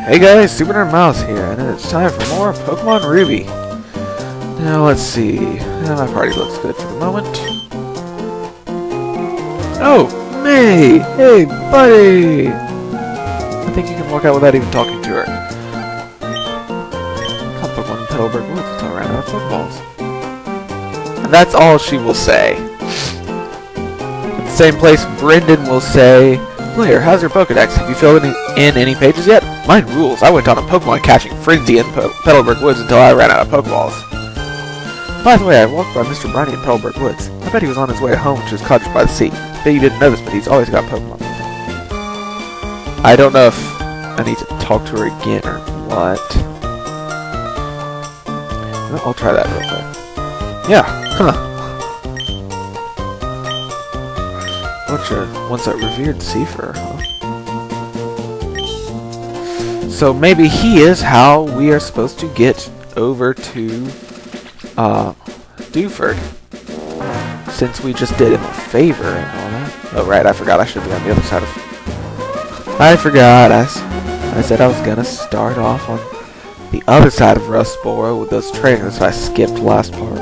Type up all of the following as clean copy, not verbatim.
Hey guys, Super Nerd Mouse here, and it's time for more Pokemon Ruby. Now let's see. My party looks good for the moment. Oh, May! Hey, buddy! I think you can walk out without even talking to her. I caught Pokemon in Petalburg Woods until I ran out of Pokeballs. And that's all she will say. In the same place, Brendan will say, Player, how's your Pokedex? Have you filled in any pages yet? Mine rules. I went on a Pokemon catching frenzy in Petalburg Woods until I ran out of Pokeballs. By the way, I walked by Mr. Briny in Petalburg Woods. I bet he was on his way home to his cottage by the sea. I bet you didn't know this, but he's always got Pokemon with him. I don't know if I need to talk to her again or what. Well, I'll try that real quick. Yeah, huh. Once a revered Seafer, huh? So maybe he is how we are supposed to get over to Dewford. Since we just did him a favor and all that. Oh right, I forgot I should be on the other side of... I forgot. I said I was gonna start off on the other side of Rustboro with those trainers, so I skipped the last part.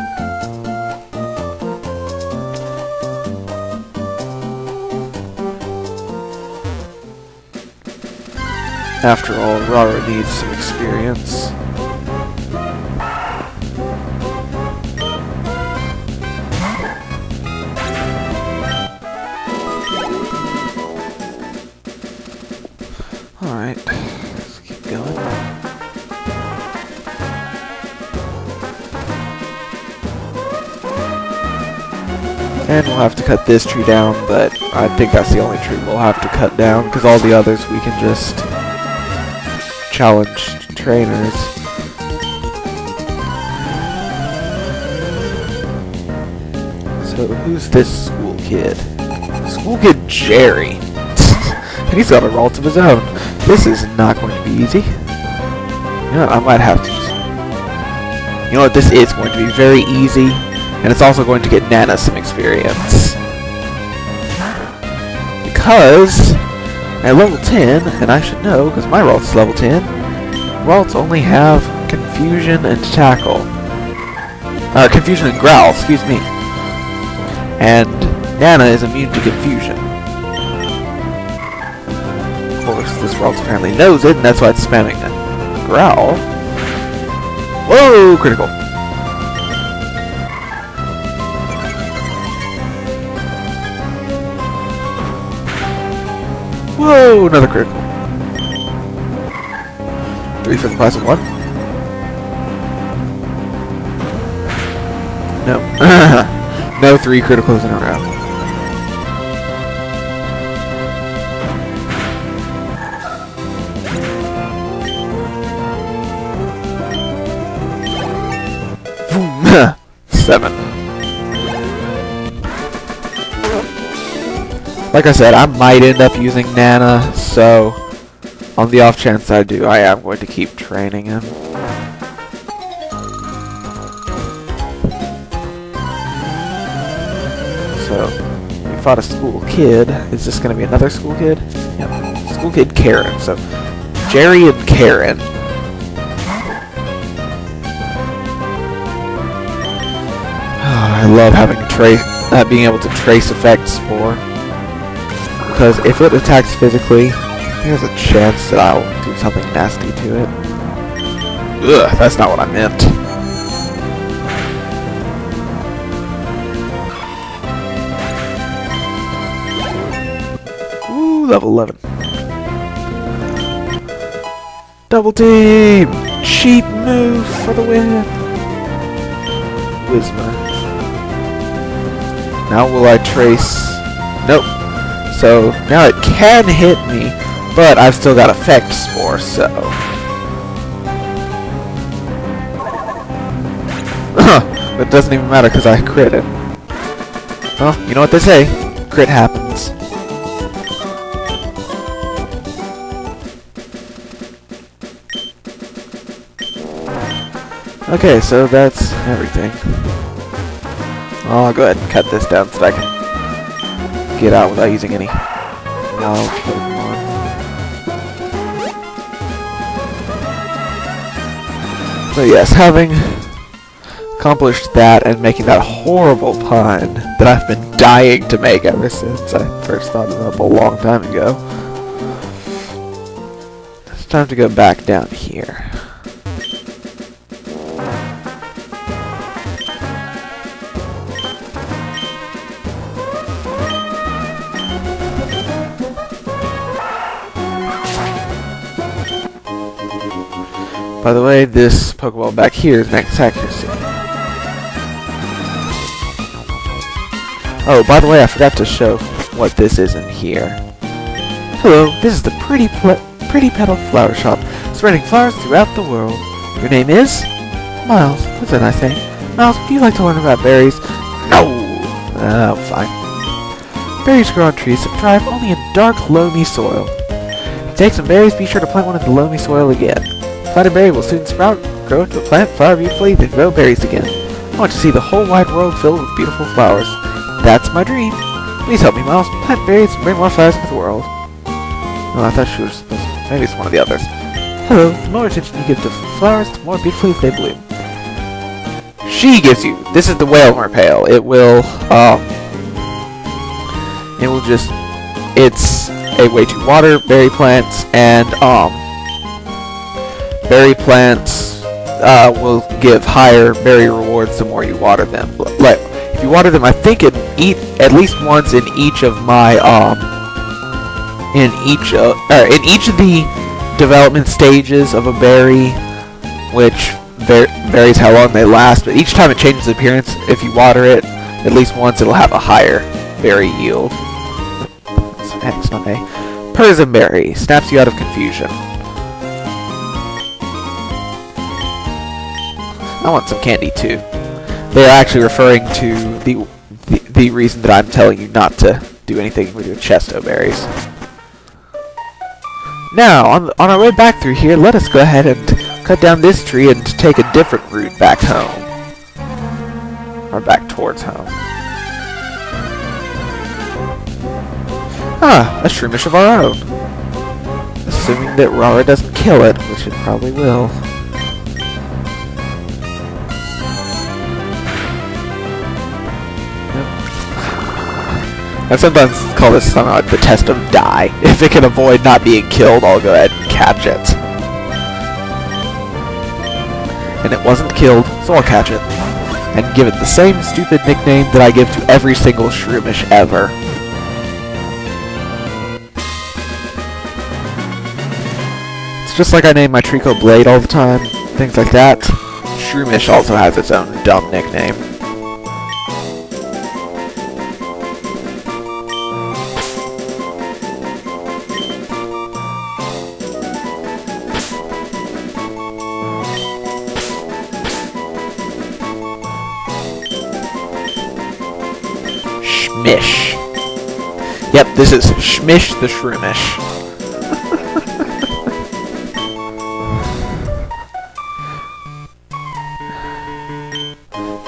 After all, Rara needs some experience. Alright, let's keep going. And we'll have to cut this tree down, but I think that's the only tree we'll have to cut down, because all the others we can just challenge trainers. So who's this school kid? School kid Jerry. And he's got a vault of his own. This is not going to be easy. You know what, I might have to. You know what, this is going to be very easy. And it's also going to get Nana some experience. Because at level 10, and I should know because my Ralts is level 10, Ralts only have Confusion and Tackle. Confusion and Growl, excuse me. And Nana is immune to Confusion. Of course, this Ralts apparently knows it, and that's why it's spamming the Growl. Whoa, critical. Whoa, another critical. 3 for the price of 1? No. No 3 criticals in a row. Boom. 7. Like I said, I might end up using Nana, so on the off chance I do, I am going to keep training him. So, we fought a school kid. Is this going to be another school kid? Yep. School kid Karen. So, Jerry and Karen. Oh, I love having being able to trace effect Spore. Because if it attacks physically, there's a chance that I'll do something nasty to it. Ugh, that's not what I meant. Ooh, level 11. Double team! Cheap move for the win! Whismer. Now will I trace... Nope. So, now it can hit me, but I've still got Effect Spore, so... It doesn't even matter because I crit it. Well, you know what they say. Crit happens. Okay, so that's everything. I'll go ahead and cut this down so I can get out without using any wild Pokemon. So yes, having accomplished that and making that horrible pun that I've been dying to make ever since I first thought it up a long time ago, it's time to go back down here. By the way, this Pokeball back here is max accuracy. Oh, by the way, I forgot to show what this is in here. Hello, this is the Pretty Petal Flower Shop, spreading flowers throughout the world. Your name is? Miles. What's a nice name? Miles, do you like to learn about berries? No! Oh, fine. Berries grow on trees that thrive only in dark, loamy soil. To take some berries, be sure to plant one in the loamy soil again. Planted berry will soon sprout, grow into a plant, flower beautifully, then grow berries again. I want to see the whole wide world filled with beautiful flowers. That's my dream. Please help me, Miles. Plant berries and bring more flowers to the world. Oh, I thought she was supposed to. Maybe it's one of the others. Hello. The more attention you give to flowers, the more beautifully they bloom. She gives you. This is the Whalmer Pail. It will just. It's a way to water berry plants, and berry plants will give higher berry rewards the more you water them. Like, if you water them, I think at least once in each of my in each of the development stages of a berry, which varies how long they last. But each time it changes appearance, if you water it at least once, it'll have a higher berry yield. That's an X, not A. Persimberry snaps you out of confusion. I want some candy too. They are actually referring to the reason that I'm telling you not to do anything with your chesto berries. Now, on our way back through here, let us go ahead and cut down this tree and take a different route back home. Or back towards home. Ah, a shroomish of our own. Assuming that Rara doesn't kill it, which it probably will. I sometimes call this somehow the test of die. If it can avoid not being killed, I'll go ahead and catch it. And it wasn't killed, so I'll catch it. And give it the same stupid nickname that I give to every single Shroomish ever. It's just like I name my Trico Blade all the time, things like that. Shroomish also has its own dumb nickname. Shmish. Yep, this is Shmish the Shroomish.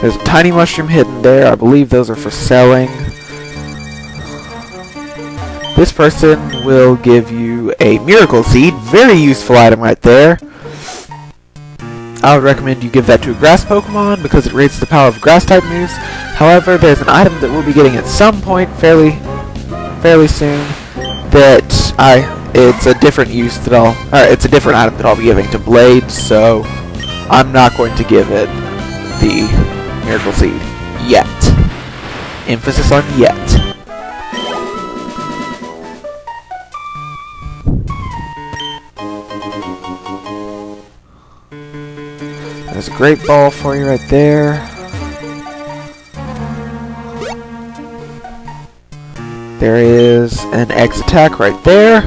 There's a tiny mushroom hidden there. I believe those are for selling. This person will give you a miracle seed. Very useful item right there. I would recommend you give that to a grass Pokemon because it raises the power of grass type moves. However, there's an item that we'll be getting at some point fairly soon it's a different use that it's a different item that I'll be giving to Blade, so I'm not going to give it the Miracle Seed yet. Emphasis on yet. There's a great ball for you right there. There is an X attack right there.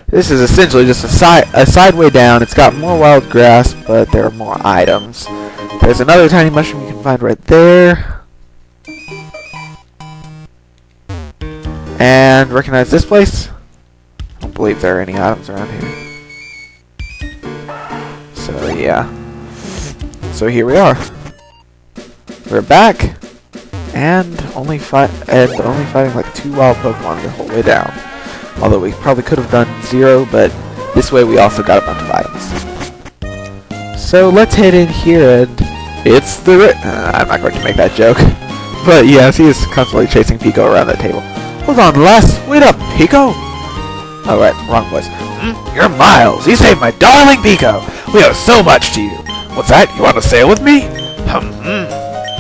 This is essentially just a sideway down. It's got more wild grass, but there are more items. There's another tiny mushroom you can find right there. And recognize this place? I don't believe there are any items around here. So yeah. So here we are. We're back. And only fighting like 2 wild Pokemon the whole way down. Although we probably could have done 0, but this way we also got a bunch of items. So let's head in here and it's the I'm not going to make that joke. But yes, he is constantly chasing Pico around that table. Hold on, Les. Wait up, Pico. Oh, right. Wrong voice. You're Miles. You saved my darling Pico. We owe so much to you. What's that? You want to sail with me?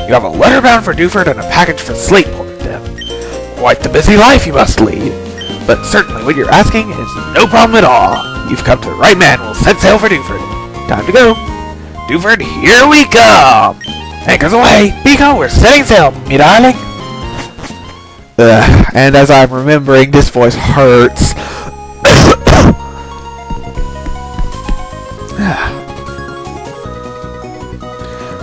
You have a letter bound for Dewford and a package for Slateport, then. Quite the busy life you must lead. But certainly what you're asking is no problem at all. You've come to the right man. We'll set sail for Dewford. Time to go. Dewford, here we come. Anchors away. Pico, we're setting sail, me darling. And as I'm remembering, this voice hurts.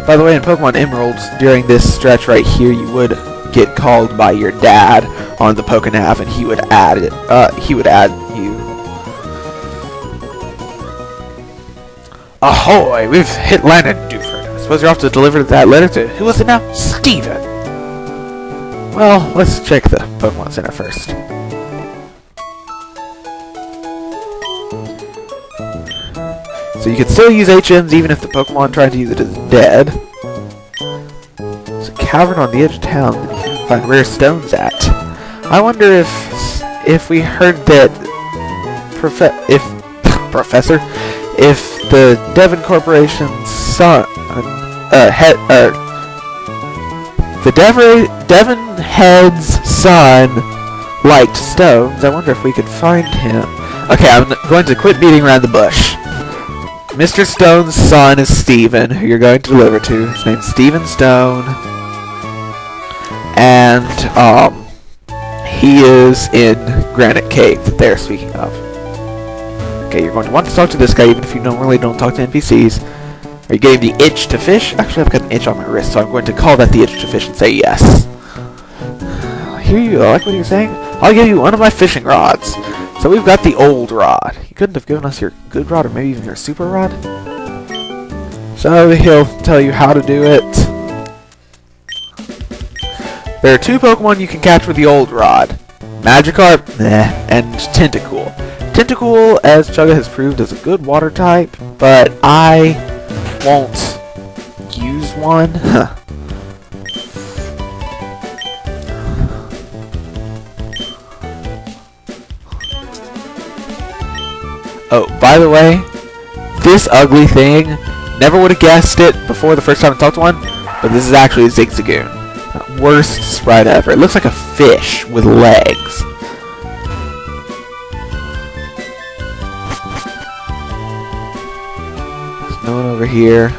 By the way, in Pokemon Emeralds, during this stretch right here, you would get called by your dad on the Pokenav, and he would add it. He would add you. Ahoy! We've hit land in Dewford. I suppose you're off to deliver that letter to who was it now? Steven. Well, let's check the Pokemon Center first. So you can still use HMs even if the Pokemon trying to use it is dead. There's a cavern on the edge of town that you can find rare stones at. I wonder if we heard that if the Devon Corporation's son the Devon head's son liked stones. I wonder if we could find him. Okay, I'm going to quit beating around the bush. Mr. Stone's son is Steven, who you're going to deliver to. His name's Steven Stone. And, he is in Granite Cave that they're speaking of. Okay, you're going to want to talk to this guy even if you normally don't talk to NPCs. Are you getting the itch to fish? Actually, I've got an itch on my wrist, so I'm going to call that the itch to fish and say yes. I hear you. I like what you're saying. I'll give you one of my fishing rods. So we've got the old rod. You couldn't have given us your good rod or maybe even your super rod? So he'll tell you how to do it. There are two Pokemon you can catch with the old rod. Magikarp, and Tentacool. Tentacool, as Chugga has proved, is a good water type, but I won't use one. Oh, by the way, this ugly thing, never would have guessed it before the first time I talked to one, but this is actually a Zigzagoon. Worst sprite ever. It looks like a fish with legs. There's no one over here.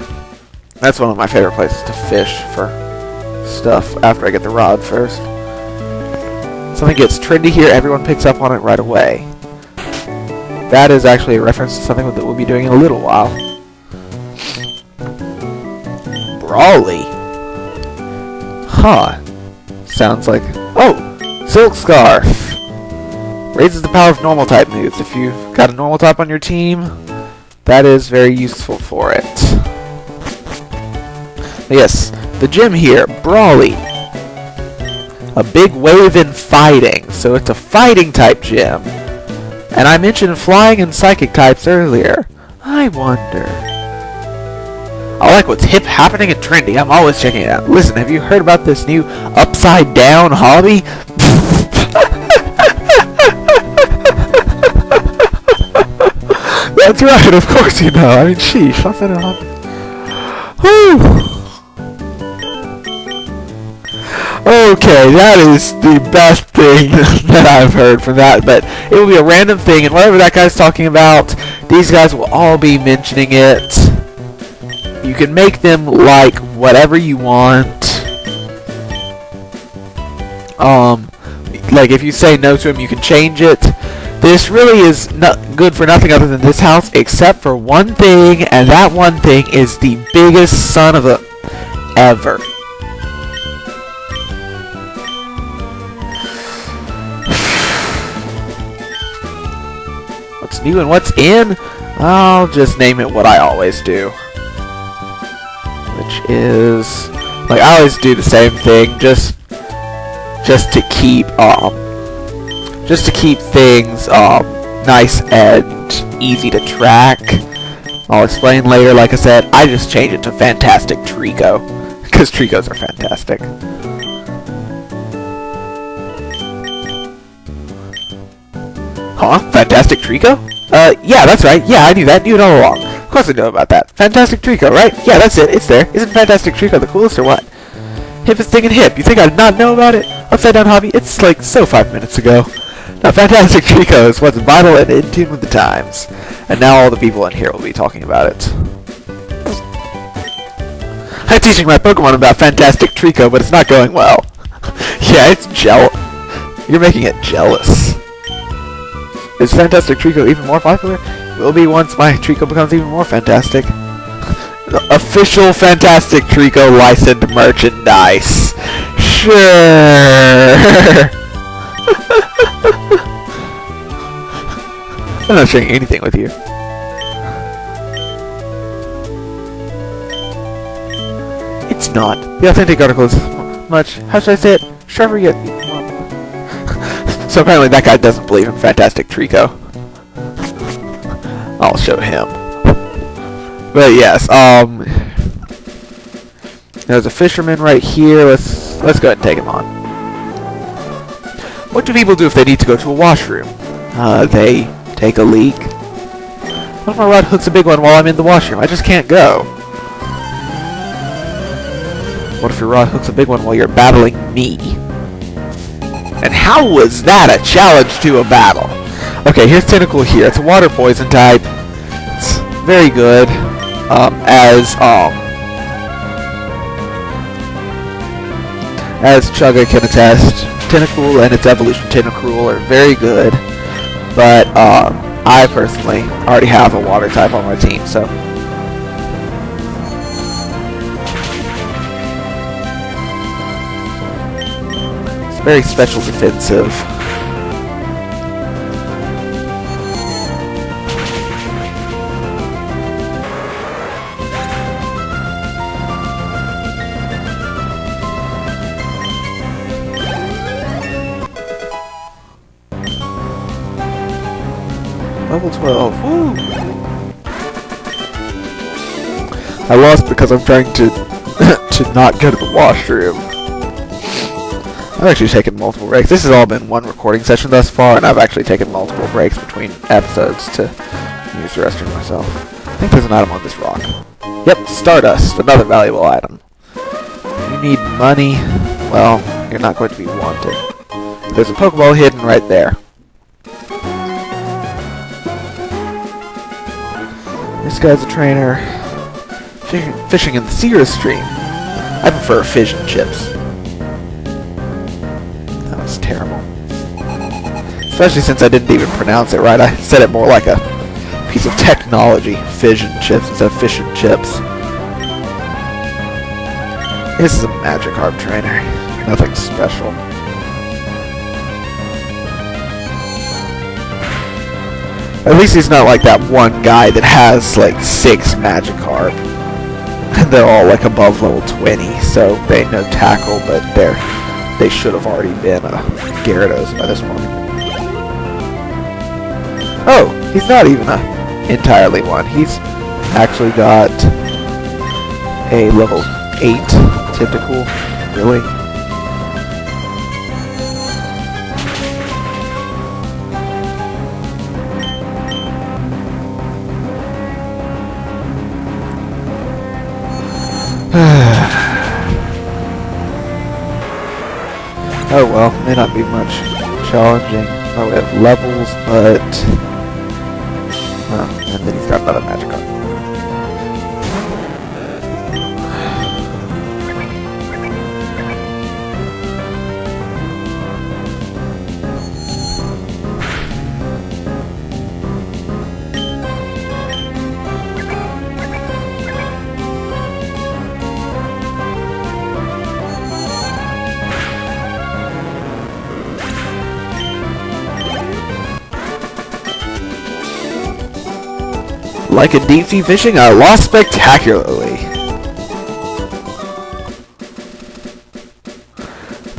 That's one of my favorite places to fish for stuff after I get the rod first. Something gets trendy here, everyone picks up on it right away. That is actually a reference to something that we'll be doing in a little while. Brawly. Huh. Sounds like... Oh! Silk Scarf! Raises the power of normal type moves. If you've got a normal type on your team, that is very useful for it. Yes, the gym here, Brawly. A big wave in fighting, so it's a fighting type gym. And I mentioned flying and psychic types earlier. I wonder... I like what's hip, happening, and trendy. I'm always checking it out. Listen, have you heard about this new upside-down hobby? That's right, of course you know. I mean, sheesh, what's that a hobby? Whew. Okay, that is the best thing that I've heard from that, but it will be a random thing, and whatever that guy's talking about, these guys will all be mentioning it. You can make them like whatever you want. Like if you say no to him, you can change it. This really is not good for nothing other than this house, except for one thing, and that one thing is the biggest son of a ever. What's new and what's in? I'll just name it what I always do. Which is... like, I always do the same thing, just to keep things, nice and easy to track. I'll explain later. Like I said, I just changed it to Fantastic Trico because Tricos are fantastic. Huh? Fantastic Trico? Yeah, that's right. Yeah, I knew that. Knew it all along. Of course I know about that. Fantastic Trico, right? Yeah, that's it. It's there. Isn't Fantastic Trico the coolest or what? Hippest thing in hip. You think I'd not know about it? Upside Down Hobby? It's like so 5 minutes ago. Now, Fantastic Trico is what's vital and in tune with the times. And now all the people in here will be talking about it. I'm teaching my Pokemon about Fantastic Trico, but it's not going well. Yeah, it's you're making it jealous. Is Fantastic Trico even more popular? Will be once my Trico becomes even more fantastic. Official Fantastic Trico licensed merchandise. Sure. I'm not sharing anything with you. It's not. The authentic article is much, how should I say it? Sharper yet. So apparently that guy doesn't believe in Fantastic Trico. I'll show him. But yes, there's a fisherman right here. Let's go ahead and take him on. What do people do if they need to go to a washroom? They take a leak. What if my rod hooks a big one while I'm in the washroom? I just can't go. What if your rod hooks a big one while you're battling me? And how was that a challenge to a battle? Okay, here's Tentacle here. It's a water poison type. It's very good. As Chugga can attest, Tentacle and its evolution Tentacruel are very good. But I personally already have a water type on my team, so it's very special defensive. Level 12. Woo! I lost because I'm trying to to not go to the washroom. I've actually taken multiple breaks. This has all been one recording session thus far, and I've actually taken multiple breaks between episodes to use the restroom myself. I think there's an item on this rock. Yep, Stardust, another valuable item. You need money. Well, you're not going to be wanted. There's a Pokeball hidden right there. This guy's a trainer. Fishing in the Seer Stream. I prefer fish and chips. That was terrible. Especially since I didn't even pronounce it right. I said it more like a piece of technology. Fish and chips instead of fish and chips. This is a Magikarp trainer. Nothing special. At least he's not like that one guy that has like 6 Magikarp. And they're all like above level 20, so they know tackle, but they should have already been Gyarados by this point. Oh, he's not even entirely one. He's actually got a level 8 Tentacle. Really? Oh well, may not be much challenging. Oh, we have levels, but and then he's got another Magikarp. Like a deep sea fishing, I lost spectacularly.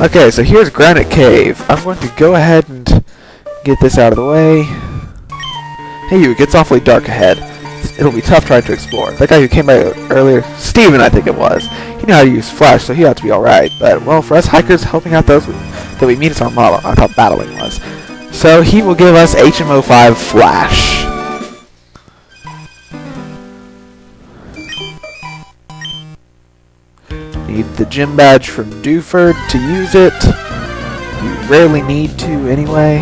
Okay, so here's Granite Cave. I'm going to go ahead and get this out of the way. Hey, you, it gets awfully dark ahead. It's it'll be tough trying to explore. That guy who came by earlier, Steven I think it was, he knew how to use Flash, so he ought to be alright. But, well, for us hikers, helping out those that we meet is our model. I thought battling was. So he will give us HM05 Flash. Need the gym badge from Dewford to use it. You rarely need to anyway.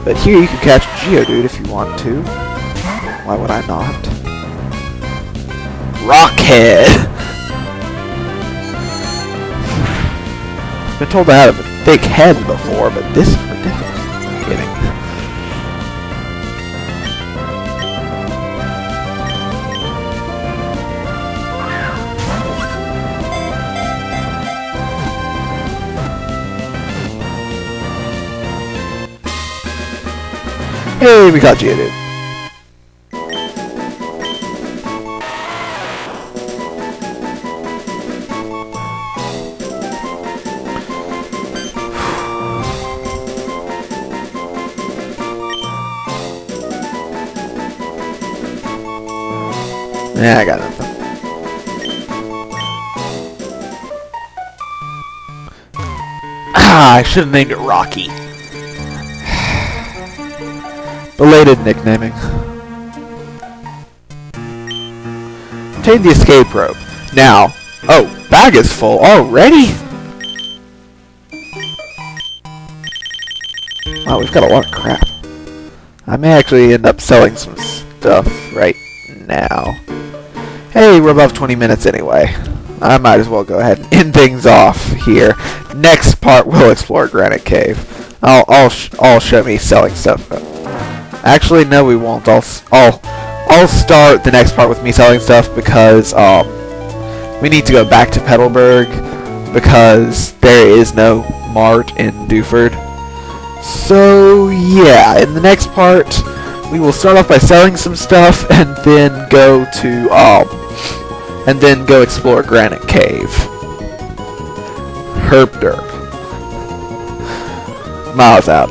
But here you can catch Geodude if you want to. Why would I not? Rockhead! Been told I have a thick head before, but this is ridiculous. I'm kidding. Hey, we got Geodude. Yeah, I got nothing. I should have named it Rocky. Belated nicknaming. Obtain the escape rope. Now. Oh, bag is full already? Wow, we've got a lot of crap. I may actually end up selling some stuff right now. Hey, we're above 20 minutes anyway. I might as well go ahead and end things off here. Next part, we'll explore Granite Cave. I'll show me selling stuff. Actually, no, we won't. I'll start the next part with me selling stuff because we need to go back to Petalburg because there is no mart in Dewford. So yeah, in the next part, we will start off by selling some stuff and then go to explore Granite Cave. Herp derp. Miles out.